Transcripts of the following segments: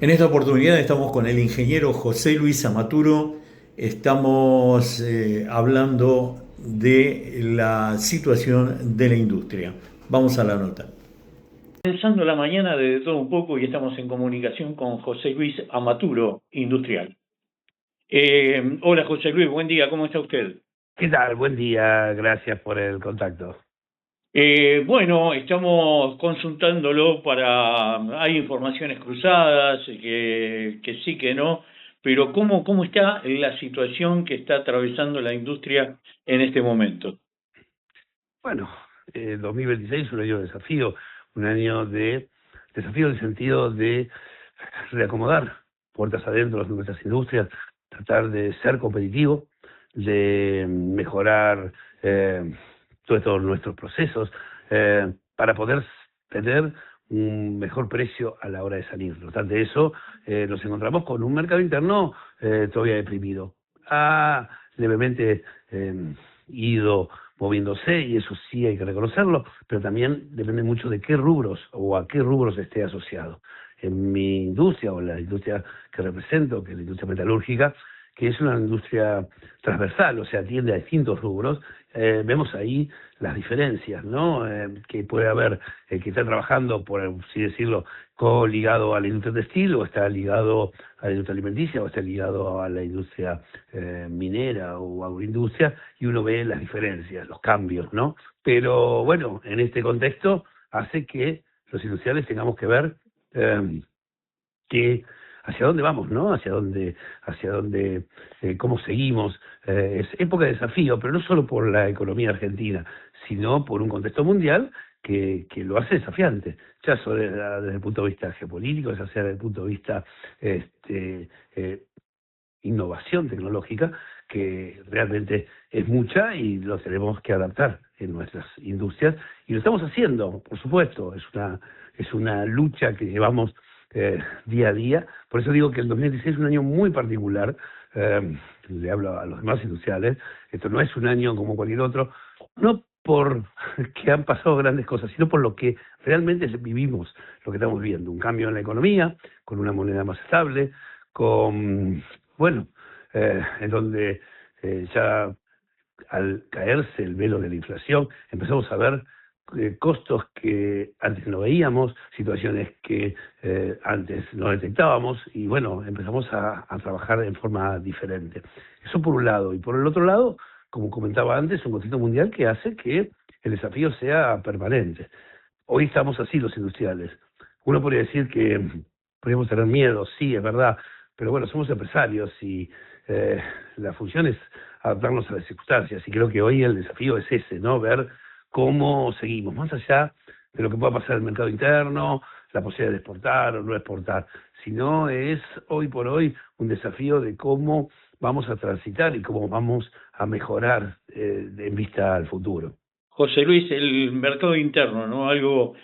En esta oportunidad estamos con el ingeniero José Luis Amaturo. Estamos hablando de la situación de la industria. Vamos a la nota. Pensando la mañana de todo un poco y estamos en comunicación con José Luis Amaturo, industrial. Hola José Luis, buen día, ¿cómo está usted? ¿Qué tal? Buen día, gracias por el contacto. Bueno, estamos consultándolo hay informaciones cruzadas, que sí, que no, pero ¿cómo está la situación que está atravesando la industria en este momento? Bueno, 2026 es un año de desafío, un año de desafío en el sentido de reacomodar puertas adentro de nuestras industrias, tratar de ser competitivo, de mejorar todos nuestros procesos para poder tener un mejor precio a la hora de salir. No obstante eso, nos encontramos con un mercado interno todavía deprimido. Ha levemente ido moviéndose, y eso sí hay que reconocerlo, pero también depende mucho de qué rubros o a qué rubros esté asociado. En mi industria o la industria que represento, que es la industria metalúrgica, que es una industria transversal, o sea, atiende a distintos rubros, vemos ahí las diferencias, ¿no? Que puede haber que está trabajando, por así decirlo, ligado a la industria textil, o está ligado a la industria alimenticia, o está ligado a la industria minera o agroindustria, y uno ve las diferencias, los cambios, ¿no? Pero bueno, en este contexto hace que los industriales tengamos que ver eh, que hacia dónde vamos, ¿no? Hacia dónde, cómo seguimos. Es época de desafío, pero no solo por la economía argentina, sino por un contexto mundial que lo hace desafiante, ya sea desde el punto de vista geopolítico, ya sea desde el punto de vista este, eh, innovación tecnológica, que realmente es mucha y lo tenemos que adaptar en nuestras industrias, y lo estamos haciendo, por supuesto. Es una lucha que llevamos día a día. Por eso digo que el 2016 es un año muy particular. Le hablo a los demás industriales, esto no es un año como cualquier otro, no por que han pasado grandes cosas, sino por lo que realmente vivimos, lo que estamos viendo, un cambio en la economía, con una moneda más estable, con, bueno, en donde ya al caerse el velo de la inflación, empezamos a ver costos que antes no veíamos, situaciones que antes no detectábamos, y bueno, empezamos a trabajar en forma diferente. Eso por un lado. Y por el otro lado, como comentaba antes, un contexto mundial que hace que el desafío sea permanente. Hoy estamos así los industriales. Uno podría decir que podríamos tener miedo, sí, es verdad, pero bueno, somos empresarios y eh, la función es adaptarnos a las circunstancias, y creo que hoy el desafío es ese, ¿no? Ver cómo seguimos, más allá de lo que pueda pasar en el mercado interno, la posibilidad de exportar o no exportar, sino es hoy por hoy un desafío de cómo vamos a transitar y cómo vamos a mejorar en vista al futuro. José Luis, el mercado interno, ¿no? Algo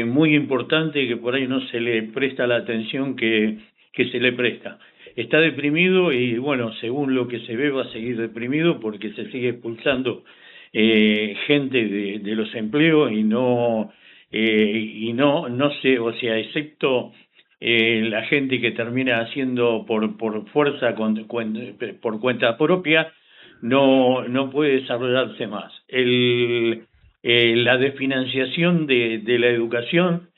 muy importante que por ahí no se le presta la atención que se le presta. Está deprimido y bueno, según lo que se ve va a seguir deprimido porque se sigue expulsando gente de los empleos y no sé, o sea, excepto la gente que termina haciendo por fuerza, por cuenta propia, no puede desarrollarse más. La desfinanciación de la educación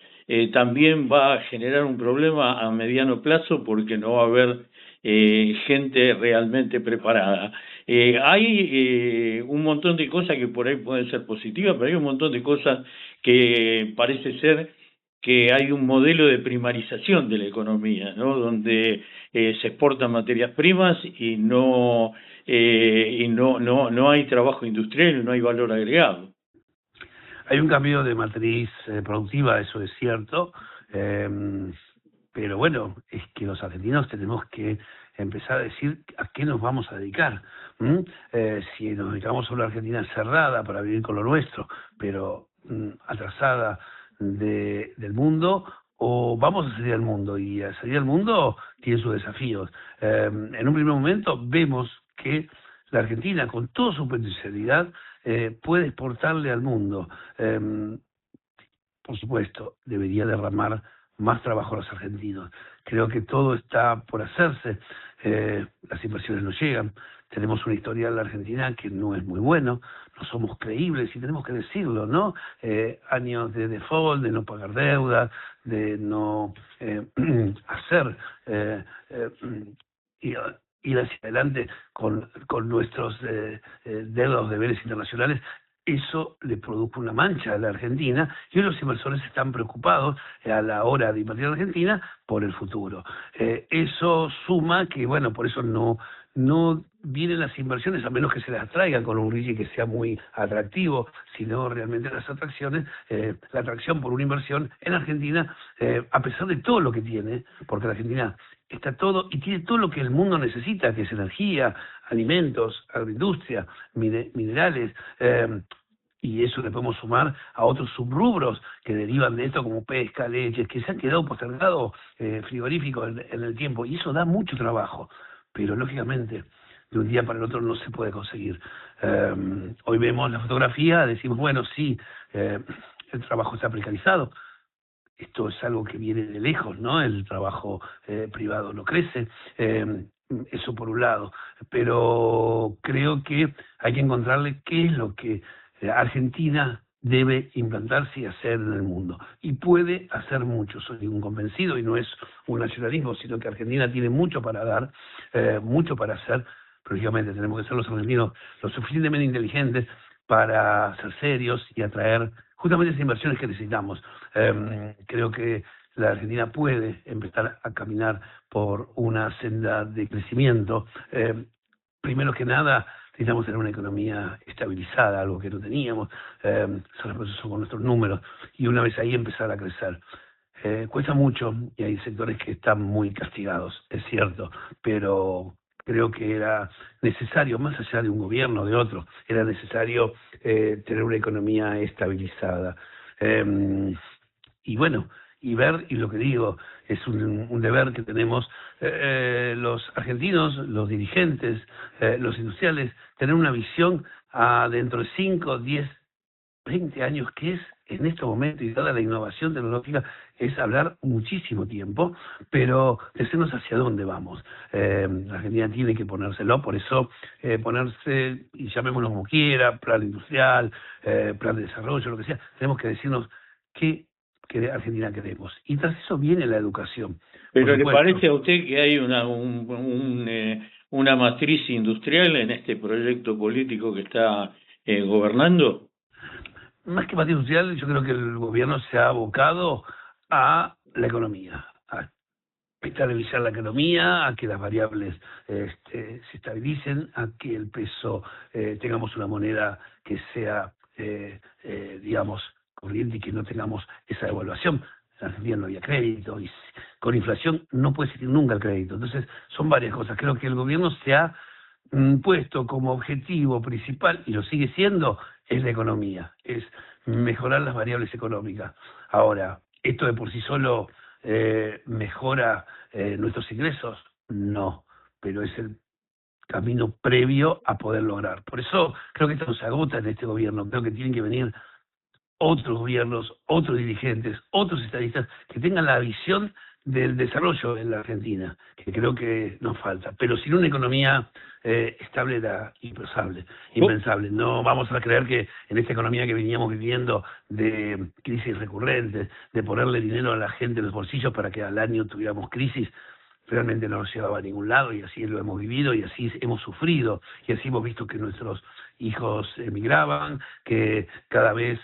también va a generar un problema a mediano plazo porque no va a haber gente realmente preparada. Hay un montón de cosas que por ahí pueden ser positivas, pero hay un montón de cosas que parece ser que hay un modelo de primarización de la economía, ¿no? Donde se exportan materias primas y no hay trabajo industrial, no hay valor agregado. Hay un cambio de matriz productiva, eso es cierto, eh, pero bueno, es que los argentinos tenemos que empezar a decir a qué nos vamos a dedicar. ¿M? Si nos dedicamos a una Argentina cerrada para vivir con lo nuestro, pero atrasada del mundo, o vamos a salir al mundo, y a salir al mundo tiene sus desafíos. En un primer momento vemos que la Argentina, con toda su potencialidad, puede exportarle al mundo. Eh, por supuesto, debería derramar más trabajo a los argentinos. Creo que todo está por hacerse, las inversiones no llegan, tenemos un historial en la Argentina que no es muy bueno, no somos creíbles y tenemos que decirlo, ¿no? Años de default, de no pagar deuda, de no hacer eh, y, ir hacia adelante con nuestros deudas, deberes internacionales. Eso le produjo una mancha a la Argentina y hoy los inversores están preocupados a la hora de invertir en Argentina por el futuro. Eso suma que, bueno, por eso no vienen las inversiones a menos que se las traigan con un RIGI que sea muy atractivo, sino realmente las atracciones, la atracción por una inversión en Argentina, a pesar de todo lo que tiene, porque la Argentina está todo y tiene todo lo que el mundo necesita, que es energía, alimentos, agroindustria, minerales, y eso le podemos sumar a otros subrubros que derivan de esto, como pesca, leches, que se han quedado postergados, frigoríficos en el tiempo, y eso da mucho trabajo, pero lógicamente de un día para el otro no se puede conseguir. Hoy vemos la fotografía, decimos, bueno, sí, el trabajo está precarizado. Esto es algo que viene de lejos, ¿no? El trabajo privado no crece, eso por un lado, pero creo que hay que encontrarle qué es lo que Argentina debe implantarse y hacer en el mundo. Y puede hacer mucho, soy un convencido, y no es un nacionalismo, sino que Argentina tiene mucho para dar, mucho para hacer, pero lógicamente tenemos que ser los argentinos lo suficientemente inteligentes para ser serios y atraer justamente esas inversiones que necesitamos. Creo que la Argentina puede empezar a caminar por una senda de crecimiento. Primero que nada, necesitamos tener una economía estabilizada, algo que no teníamos, hacer el proceso con nuestros números, y una vez ahí empezar a crecer. Cuesta mucho y hay sectores que están muy castigados, es cierto, pero creo que era necesario, más allá de un gobierno o de otro, era necesario tener una economía estabilizada. Y bueno, y ver, y lo que digo, es un deber que tenemos los argentinos, los dirigentes, los industriales, tener una visión a dentro de 5, 10, 20 años, que es en este momento, y dada la innovación tecnológica, es hablar muchísimo tiempo, pero decirnos hacia dónde vamos. La Argentina tiene que ponérselo, por eso ponerse, y llamémoslo como quiera, plan industrial, plan de desarrollo, lo que sea, tenemos que decirnos qué Argentina queremos. Y tras eso viene la educación. ¿Pero le parece a usted que hay una matriz industrial en este proyecto político que está gobernando? Más que matriz industrial, yo creo que el gobierno se ha abocado a la economía, a estabilizar la economía, a que las variables se estabilicen, a que el peso tengamos una moneda que sea, digamos, corriente y que no tengamos esa devaluación. En Argentina no había crédito y con inflación no puede existir nunca el crédito. Entonces son varias cosas. Creo que el gobierno se ha puesto como objetivo principal, y lo sigue siendo, es la economía, es mejorar las variables económicas. Ahora, ¿esto de por sí solo mejora nuestros ingresos? No, pero es el camino previo a poder lograr. Por eso creo que esto no se agota en este gobierno, creo que tienen que venir otros gobiernos, otros dirigentes, otros estadistas que tengan la visión del desarrollo en la Argentina, que creo que nos falta. Pero sin una economía estable era impensable. No vamos a creer que en esta economía que veníamos viviendo de crisis recurrentes, de ponerle dinero a la gente en los bolsillos para que al año tuviéramos crisis, realmente no nos llevaba a ningún lado, y así lo hemos vivido y así hemos sufrido y así hemos visto que nuestros hijos emigraban, que cada vez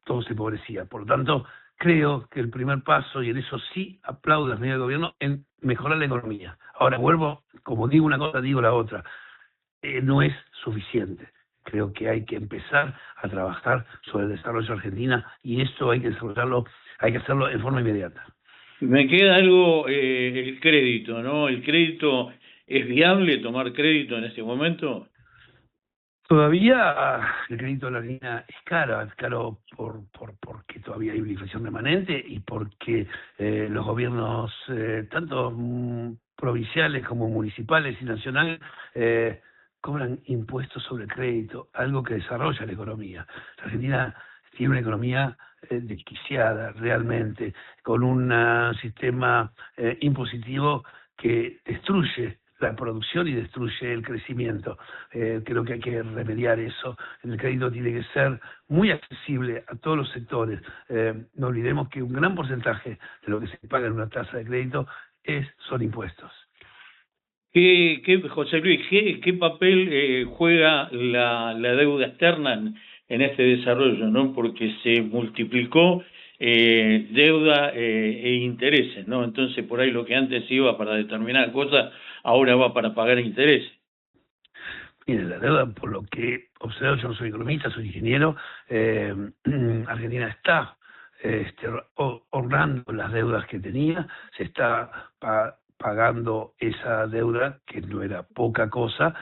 todo se empobrecía. Por lo tanto, creo que el primer paso, y en eso sí aplaudo las medidas del gobierno, en mejorar la economía. Ahora vuelvo, como digo una cosa, digo la otra. No es suficiente. Creo que hay que empezar a trabajar sobre el desarrollo de Argentina, y esto hay que desarrollarlo, hay que hacerlo en forma inmediata. Me queda algo, el crédito, ¿no? ¿El crédito es viable, tomar crédito en este momento? Todavía el crédito de la Argentina es caro porque todavía hay una inflación remanente y porque los gobiernos, tanto provinciales como municipales y nacionales, cobran impuestos sobre el crédito, algo que desarrolla la economía. La Argentina tiene una economía desquiciada realmente, con un sistema impositivo que destruye la producción y destruye el crecimiento. Creo que hay que remediar eso. El crédito tiene que ser muy accesible a todos los sectores. No olvidemos que un gran porcentaje de lo que se paga en una tasa de crédito son impuestos. José Luis, qué papel juega la deuda externa en este desarrollo, ¿no? Porque se multiplicó deuda e intereses, ¿no? Entonces, por ahí lo que antes iba para determinadas cosas, ahora va para pagar intereses. Mire, la deuda, por lo que observo, yo no soy economista, soy ingeniero, Argentina está honrando las deudas que tenía, se está pagando esa deuda, que no era poca cosa,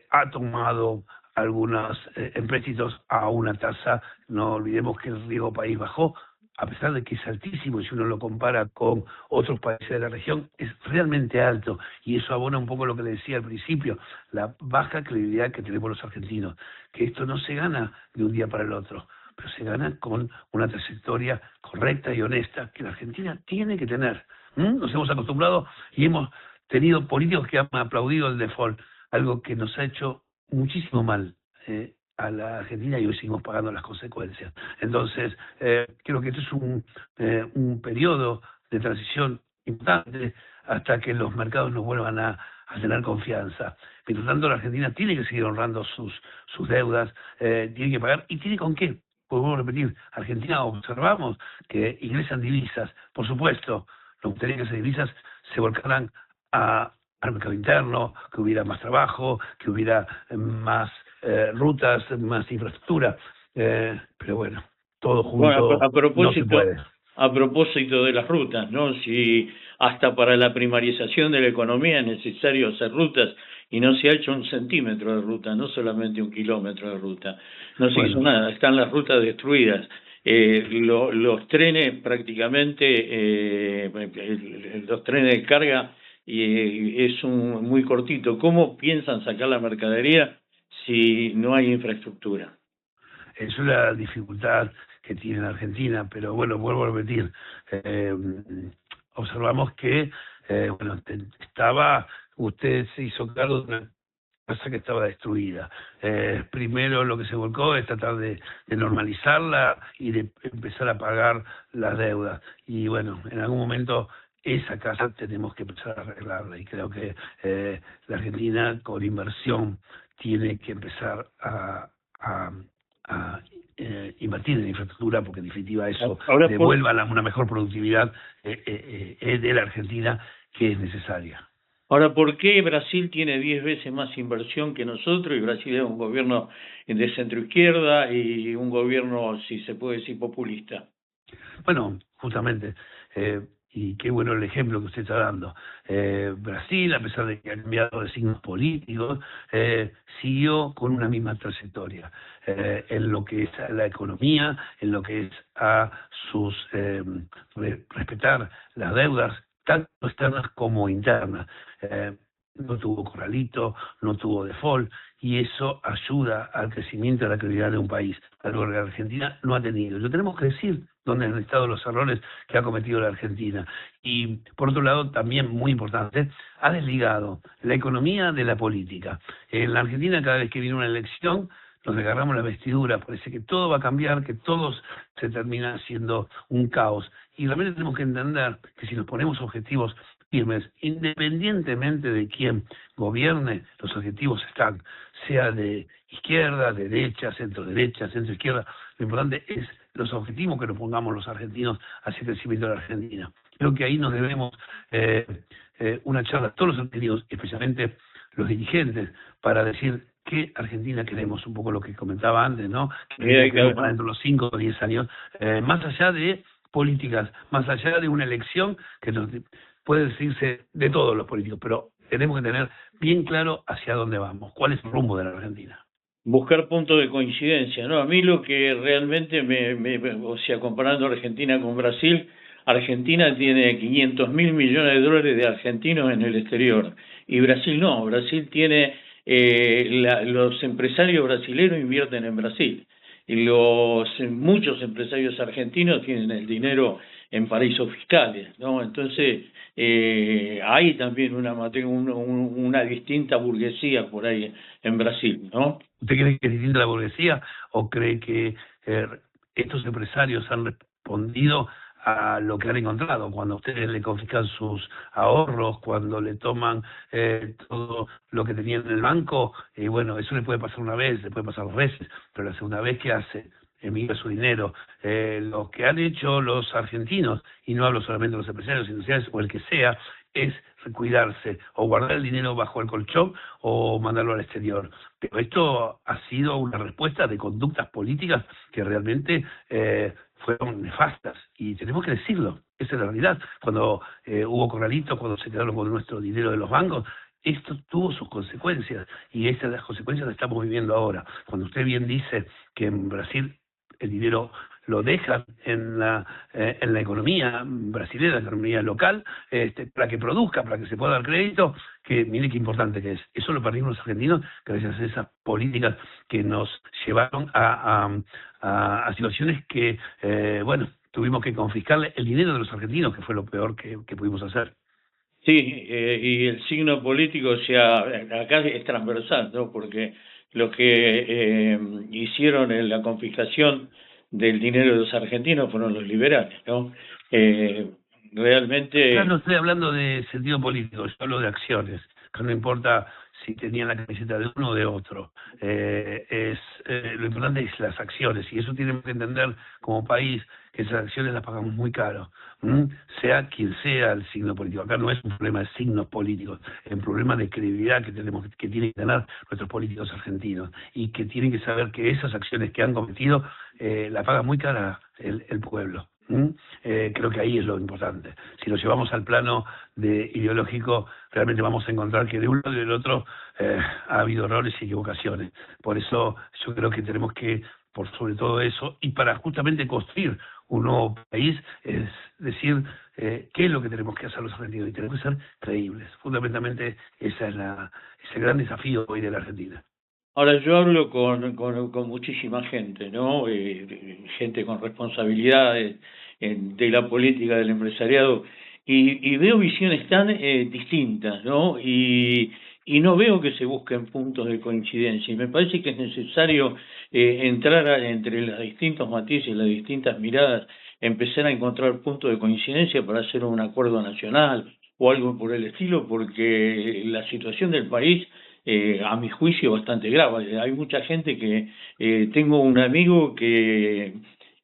ha tomado algunos empréstitos a una tasa, no olvidemos que el riesgo país bajó, a pesar de que es altísimo, si uno lo compara con otros países de la región, es realmente alto, y eso abona un poco lo que le decía al principio, la baja credibilidad que tenemos los argentinos, que esto no se gana de un día para el otro, pero se gana con una trayectoria correcta y honesta que la Argentina tiene que tener. Nos hemos acostumbrado y hemos tenido políticos que han aplaudido el default, algo que nos ha hecho muchísimo mal a la Argentina, y hoy seguimos pagando las consecuencias. Entonces, creo que esto es un periodo de transición importante hasta que los mercados nos vuelvan a tener confianza. Mientras tanto, la Argentina tiene que seguir honrando sus deudas, tiene que pagar, y tiene con qué. Vuelvo a repetir, Argentina observamos que ingresan divisas, por supuesto, nos gustaría que esas divisas se volcaran al mercado interno, que hubiera más trabajo, que hubiera más rutas, más infraestructura, pero bueno, todo junto Bueno, no se puede. A propósito de las rutas, ¿no? Si hasta para la primarización de la economía es necesario hacer rutas y no se ha hecho 1 centímetro de ruta, no solamente 1 kilómetro de ruta, no se hizo nada, están las rutas destruidas. Los trenes prácticamente, los trenes de carga es muy cortito. ¿Cómo piensan sacar la mercadería si no hay infraestructura? Es una dificultad que tiene la Argentina, pero bueno, vuelvo a repetir, observamos que, usted se hizo cargo de una casa que estaba destruida. Primero lo que se volcó es tratar de normalizarla y de empezar a pagar las deudas. Y bueno, en algún momento esa casa tenemos que empezar a arreglarla, y creo que la Argentina con inversión tiene que empezar a invertir en infraestructura, porque en definitiva eso devuelva una mejor productividad de la Argentina, que es necesaria. Ahora, ¿por qué Brasil tiene 10 veces más inversión que nosotros? Y Brasil es un gobierno de centro-izquierda y un gobierno, si se puede decir, populista. Bueno, justamente, y qué bueno el ejemplo que usted está dando. Brasil, a pesar de que ha cambiado de signos políticos, siguió con una misma trayectoria en lo que es a la economía, en lo que es a respetar las deudas, tanto externas como internas. No tuvo corralito, no tuvo default, y eso ayuda al crecimiento y a la credibilidad de un país, algo que la Argentina no ha tenido. Lo tenemos que decir dónde han estado los errores que ha cometido la Argentina. Y por otro lado, también muy importante, ha desligado la economía de la política. En la Argentina, cada vez que viene una elección, nos agarramos la vestidura, parece que todo va a cambiar, que todo se termina haciendo un caos. Y realmente tenemos que entender que si nos ponemos objetivos firmes, independientemente de quién gobierne, los objetivos están, sea de izquierda, derecha, centro-izquierda, lo importante es los objetivos que nos pongamos los argentinos hacia el crecimiento de la Argentina. Creo que ahí nos debemos una charla a todos los argentinos, especialmente los dirigentes, para decir qué Argentina queremos, un poco lo que comentaba antes, ¿no? Que para dentro de los 5 o 10 años, más allá de políticas, más allá de una elección que nos puede decirse de todos los políticos, pero tenemos que tener bien claro hacia dónde vamos, cuál es el rumbo de la Argentina. Buscar puntos de coincidencia, ¿no? A mí lo que realmente o sea, comparando Argentina con Brasil, Argentina tiene 500.000 millones de dólares de argentinos en el exterior, y Brasil no. Brasil tiene, los empresarios brasileños invierten en Brasil, muchos empresarios argentinos tienen el dinero en paraísos fiscales, ¿no? Entonces, hay también una distinta burguesía por ahí en Brasil, ¿no? ¿Usted cree que es distinta la burguesía o cree que estos empresarios han respondido a lo que han encontrado? Cuando ustedes le confiscan sus ahorros, cuando le toman todo lo que tenían en el banco, y bueno, eso le puede pasar una vez, le puede pasar dos veces, pero la segunda vez, ¿qué hace? Emigra su dinero. Lo que han hecho los argentinos, y no hablo solamente de los empresarios industriales o el que sea, es cuidarse o guardar el dinero bajo el colchón o mandarlo al exterior. Pero esto ha sido una respuesta de conductas políticas que realmente fueron nefastas y tenemos que decirlo, esa es la realidad. Cuando hubo corralitos, cuando se quedaron con nuestro dinero de los bancos, esto tuvo sus consecuencias y estas las consecuencias las estamos viviendo ahora. Cuando usted bien dice que en Brasil el dinero lo dejan en la economía brasileña, la economía local, para que produzca, para que se pueda dar crédito, que mire qué importante que es. Eso lo perdimos los argentinos gracias a esas políticas que nos llevaron a situaciones que, bueno, tuvimos que confiscarle el dinero de los argentinos, que fue lo peor que pudimos hacer. Sí, y el signo político, o sea, acá es transversal, ¿no? Porque los que hicieron la confiscación del dinero de los argentinos fueron los liberales, ¿no? Realmente... Acá no estoy hablando de sentido político, yo hablo de acciones, que no importa si tenían la camiseta de uno o de otro. Lo importante es las acciones, y eso tenemos que entender como país, que esas acciones las pagamos muy caro, sea quien sea el signo político. Acá no es un problema de signos políticos, es un problema de credibilidad que tienen que tener nuestros políticos argentinos, y que tienen que saber que esas acciones que han cometido la paga muy cara el pueblo. Creo que ahí es lo importante. Si lo llevamos al plano ideológico, realmente vamos a encontrar que de un lado y del otro ha habido errores y equivocaciones. Por eso yo creo que tenemos que, por sobre todo eso, y para justamente construir un nuevo país, es decir, qué es lo que tenemos que hacer los argentinos, y tenemos que ser creíbles. Fundamentalmente ese es el gran desafío hoy de la Argentina. Ahora, yo hablo con muchísima gente, ¿no? Gente con responsabilidades de la política, del empresariado, y veo visiones tan distintas, ¿no? Y no veo que se busquen puntos de coincidencia, y me parece que es necesario entrar entre los distintos matices, las distintas miradas, empezar a encontrar puntos de coincidencia para hacer un acuerdo nacional o algo por el estilo, porque la situación del país, a mi juicio, bastante grave. Hay mucha gente que... tengo un amigo que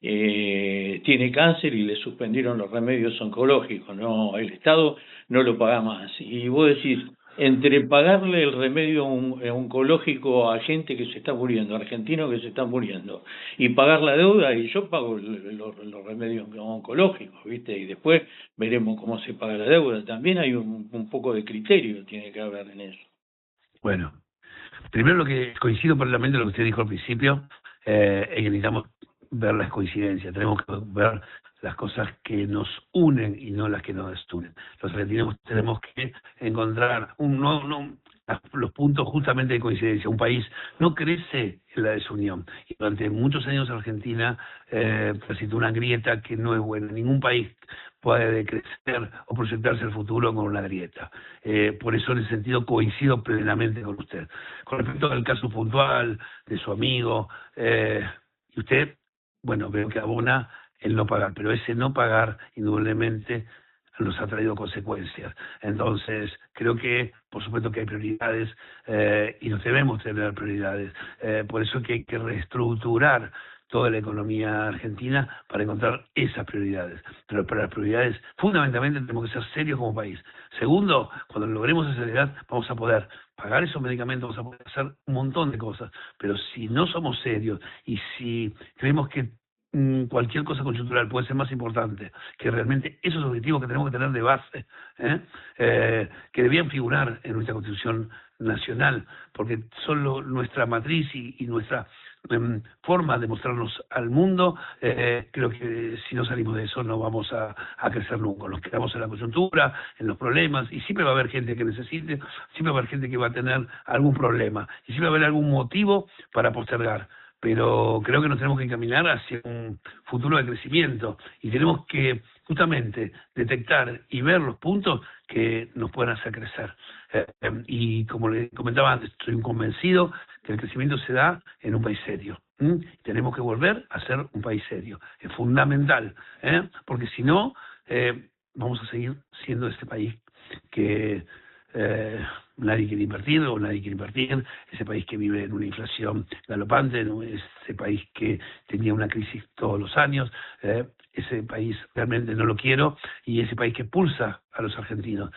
tiene cáncer y le suspendieron los remedios oncológicos, ¿no? El Estado no lo paga más. Y vos decís, entre pagarle el remedio oncológico a gente que se está muriendo, argentinos que se están muriendo, y pagar la deuda, y yo pago los remedios oncológicos, ¿viste? Y después veremos cómo se paga la deuda. También hay un poco de criterio, tiene que haber en eso. Bueno, primero lo que coincido plenamente con lo que usted dijo al principio, es que necesitamos ver las coincidencias, tenemos que ver las cosas que nos unen y no las que nos destruyen. Los argentinos tenemos que encontrar los puntos justamente de coincidencia. Un país no crece en la desunión, y durante muchos años Argentina presentó una grieta que no es buena. Ningún país puede crecer o proyectarse el futuro con una grieta. Por eso, en ese sentido, coincido plenamente con usted. Con respecto al caso puntual de su amigo, y usted, bueno, veo que abona el no pagar, pero ese no pagar indudablemente nos ha traído consecuencias. Entonces, creo que, por supuesto que hay prioridades, y nos debemos tener prioridades. Por eso que hay que reestructurar toda la economía argentina para encontrar esas prioridades. Pero para las prioridades, fundamentalmente, tenemos que ser serios como país. Segundo, cuando logremos esa seriedad, vamos a poder pagar esos medicamentos, vamos a poder hacer un montón de cosas. Pero si no somos serios y si creemos que cualquier cosa coyuntural puede ser más importante que realmente esos objetivos que tenemos que tener de base, que debían figurar en nuestra Constitución Nacional, porque son nuestra matriz y nuestra forma de mostrarnos al mundo. Creo que si no salimos de eso no vamos a crecer nunca. Nos quedamos en la coyuntura, en los problemas, y siempre va a haber gente que necesite, siempre va a haber gente que va a tener algún problema, y siempre va a haber algún motivo para postergar. pero creo que nos tenemos que encaminar hacia un futuro de crecimiento y tenemos que justamente detectar y ver los puntos que nos pueden hacer crecer. Y como le comentaba antes, estoy convencido que el crecimiento se da en un país serio. Tenemos que volver a ser un país serio. Es fundamental, porque si no, vamos a seguir siendo este país que nadie quiere invertir o nadie quiere invertir, ese país que vive en una inflación galopante, ¿no? Ese país que tenía una crisis todos los años, ese país realmente no lo quiero, y ese país que pulsa a los argentinos.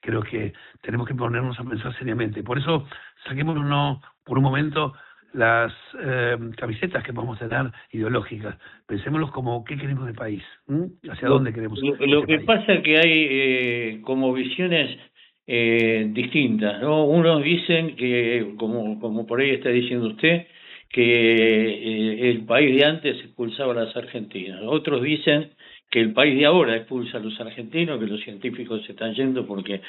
Creo que tenemos que ponernos a pensar seriamente. Por eso saquémonos por un momento las camisetas que vamos a tener ideológicas. Pensémoslos como qué queremos del país, hacia dónde queremos Lo que país. pasa es que hay como visiones distintas, ¿no? Unos dicen que, como por ahí está diciendo usted, que el país de antes expulsaba a las argentinas. Otros dicen que el país de ahora expulsa a los argentinos, que los científicos se están yendo porque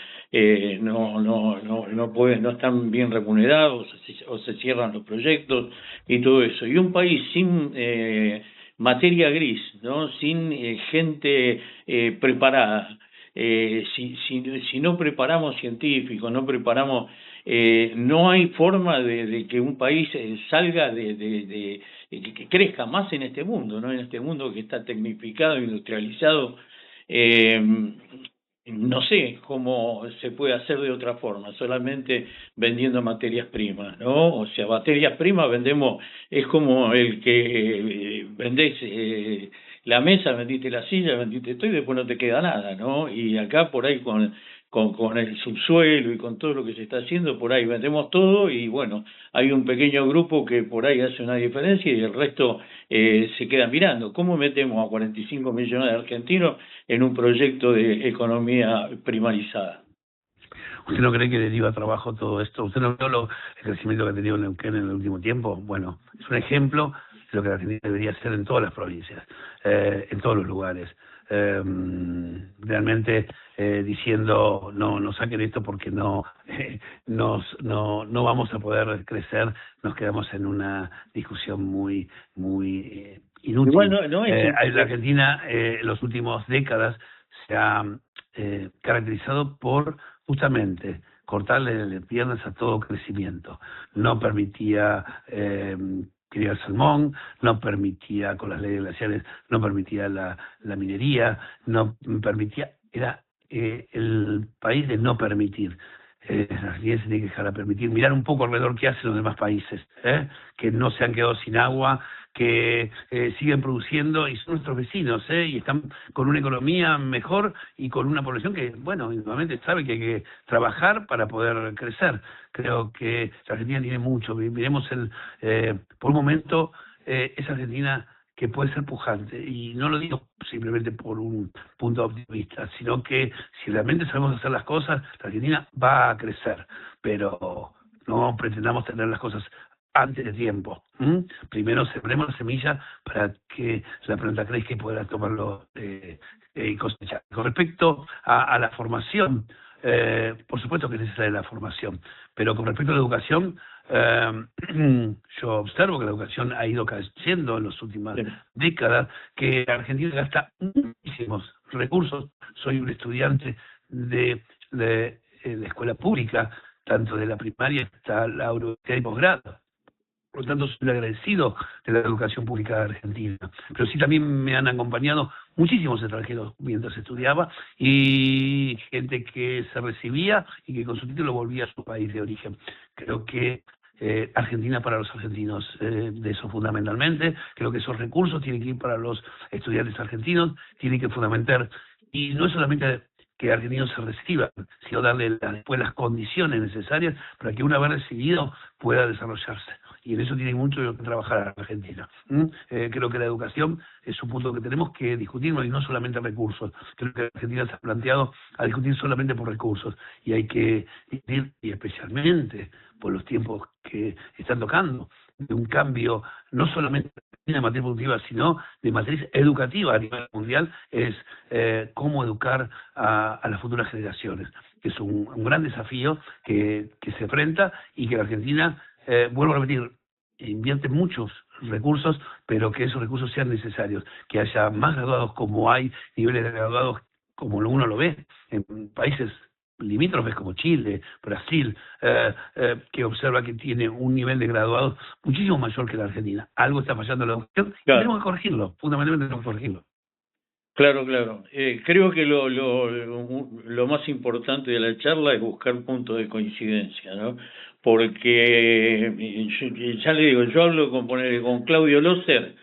no están bien remunerados o se cierran los proyectos y todo eso. Y un país sin materia gris, ¿no? Sin gente preparada. Si no preparamos científicos, no preparamos, no hay forma de que un país salga que crezca más en este mundo, ¿no? En este mundo que está tecnificado, industrializado. No sé cómo se puede hacer de otra forma, solamente vendiendo materias primas, ¿no? O sea, materias primas vendemos, es como el que vendés la mesa, vendiste la silla, vendiste todo y después no te queda nada, ¿no? Y acá por ahí con el subsuelo y con todo lo que se está haciendo, por ahí vendemos todo y bueno, hay un pequeño grupo que por ahí hace una diferencia y el resto se queda mirando. ¿Cómo metemos a 45 millones de argentinos en un proyecto de economía primarizada? ¿Usted no cree que deriva trabajo todo esto? ¿Usted no vio el crecimiento que ha tenido Neuquén en el último tiempo? Bueno, es un ejemplo de lo que la Argentina debería hacer en todas las provincias, en todos los lugares. Realmente diciendo no saquen esto porque no vamos a poder crecer, nos quedamos en una discusión muy inútil. Igual no es La Argentina en las últimas décadas se ha caracterizado por justamente cortarle piernas a todo crecimiento. No permitía criar salmón, no permitía, con las leyes glaciares, no permitía la minería, no permitía, era el país de no permitir. La Argentina se tiene que dejar a permitir, mirar un poco alrededor qué hacen los demás países, que no se han quedado sin agua, que siguen produciendo y son nuestros vecinos, y están con una economía mejor y con una población que, bueno, nuevamente sabe que hay que trabajar para poder crecer. Creo que la Argentina tiene mucho. Miremos por un momento esa Argentina que puede ser pujante, y no lo digo simplemente por un punto optimista, sino que si realmente sabemos hacer las cosas, la Argentina va a crecer, pero no pretendamos tener las cosas antes de tiempo. Primero sembremos la semilla para que la planta crezca y pueda tomarlo y cosechar. Con respecto a la formación, por supuesto que es necesaria la formación, pero con respecto a la educación, yo observo que la educación ha ido creciendo en las últimas décadas, que Argentina gasta muchísimos recursos. Soy un estudiante de la escuela pública, tanto de la primaria hasta la universidad y posgrado. Por lo tanto, soy agradecido de la educación pública de Argentina. Pero sí también me han acompañado muchísimos extranjeros mientras estudiaba, y gente que se recibía y que con su título volvía a su país de origen. Creo que Argentina para los argentinos, de eso fundamentalmente. Creo que esos recursos tienen que ir para los estudiantes argentinos, tienen que fundamentar, y no es solamente que argentinos se reciban, sino darle después las condiciones necesarias para que una vez recibido pueda desarrollarse. Y en eso tiene mucho que trabajar Argentina. Creo que la educación es un punto que tenemos que discutirnos, y no solamente recursos. Creo que Argentina se ha planteado a discutir solamente por recursos, y hay que discutir, y especialmente por los tiempos que están tocando, de un cambio no solamente de matriz productiva, sino de matriz educativa a nivel mundial, es cómo educar a las futuras generaciones, que es un gran desafío que se enfrenta, y que la Argentina, vuelvo a repetir, invierte muchos recursos, pero que esos recursos sean necesarios, que haya más graduados como hay niveles de graduados como uno lo ve en países limítrofes como Chile, Brasil, que observa que tiene un nivel de graduados muchísimo mayor que la Argentina. Algo está fallando en la educación y tenemos que corregirlo, fundamentalmente tenemos que corregirlo. Claro, claro. Creo que lo más importante de la charla es buscar puntos de coincidencia, ¿no? Porque, ya le digo, yo hablo con Claudio Loser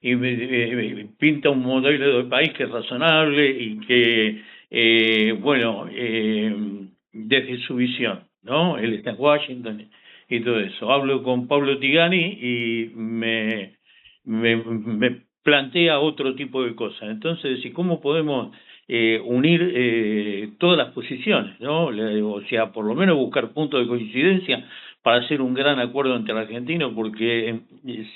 y me pinta un modelo de país que es razonable y que, bueno, desde su visión, ¿no? Él está en Washington y todo eso. Hablo con Pablo Tigani y me plantea otro tipo de cosas. Entonces, ¿y cómo podemos unir todas las posiciones, ¿no? O sea, por lo menos buscar puntos de coincidencia para hacer un gran acuerdo entre argentinos, porque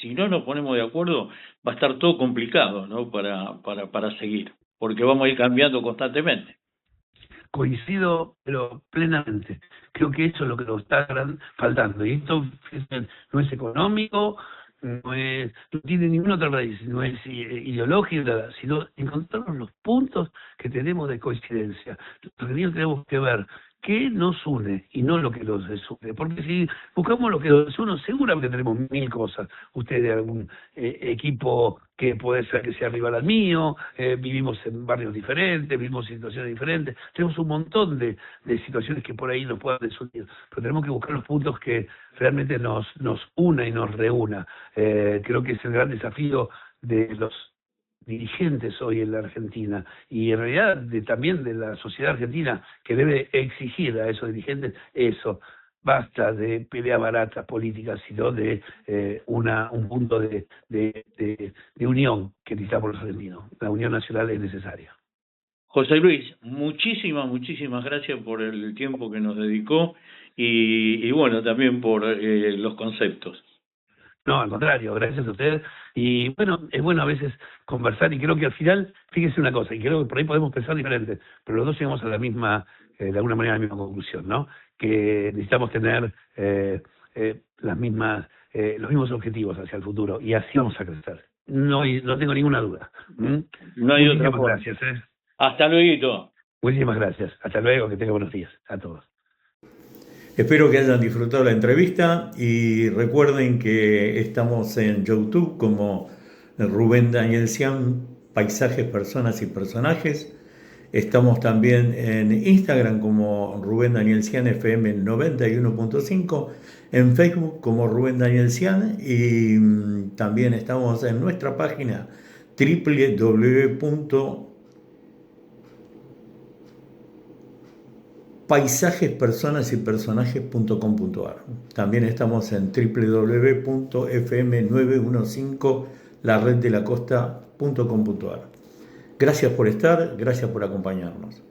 si no nos ponemos de acuerdo va a estar todo complicado, ¿no? Para seguir, porque vamos a ir cambiando constantemente. Coincido, pero plenamente. Creo que eso es lo que nos está faltando. Y esto no es económico, no tiene ninguna otra raíz, no es ideológica, sino encontrar los puntos que tenemos de coincidencia. Los argentinos tenemos que ver qué nos une y no lo que nos desune. Porque si buscamos lo que nos une, seguramente tenemos 1000 cosas. Usted de algún equipo que puede ser que sea rival al mío, vivimos en barrios diferentes, vivimos en situaciones diferentes, tenemos un montón de situaciones que por ahí nos puedan desunir, pero tenemos que buscar los puntos que realmente nos una y nos reúna. Creo que es el gran desafío de los dirigentes hoy en la Argentina y en realidad también de la sociedad argentina, que debe exigir a esos dirigentes eso. Basta de pelea barata política, sino de un punto de unión que necesitamos los argentinos. La unión nacional es necesaria. José Luis, muchísimas gracias por el tiempo que nos dedicó y bueno, también por los conceptos. No, al contrario, gracias a ustedes. Y bueno, es bueno a veces conversar y creo que al final, fíjese una cosa, y creo que por ahí podemos pensar diferente, pero los dos llegamos a la misma, de alguna manera a la misma conclusión, ¿no? Que necesitamos tener los mismos objetivos hacia el futuro y así vamos a crecer. No tengo ninguna duda. No hay otra forma. Gracias. Hasta luego. Muchísimas gracias. Hasta luego, que tenga buenos días a todos. Espero que hayan disfrutado la entrevista y recuerden que estamos en YouTube como Rubén Daniel Scian, Paisajes, Personas y Personajes. Estamos también en Instagram como Rubén Daniel Scian FM 91.5, en Facebook como Rubén Daniel Scian y también estamos en nuestra página www.paisajespersonasypersonajes.com.ar. También estamos en www.fm915 lareddelacosta.com.ar. Gracias por estar, gracias por acompañarnos.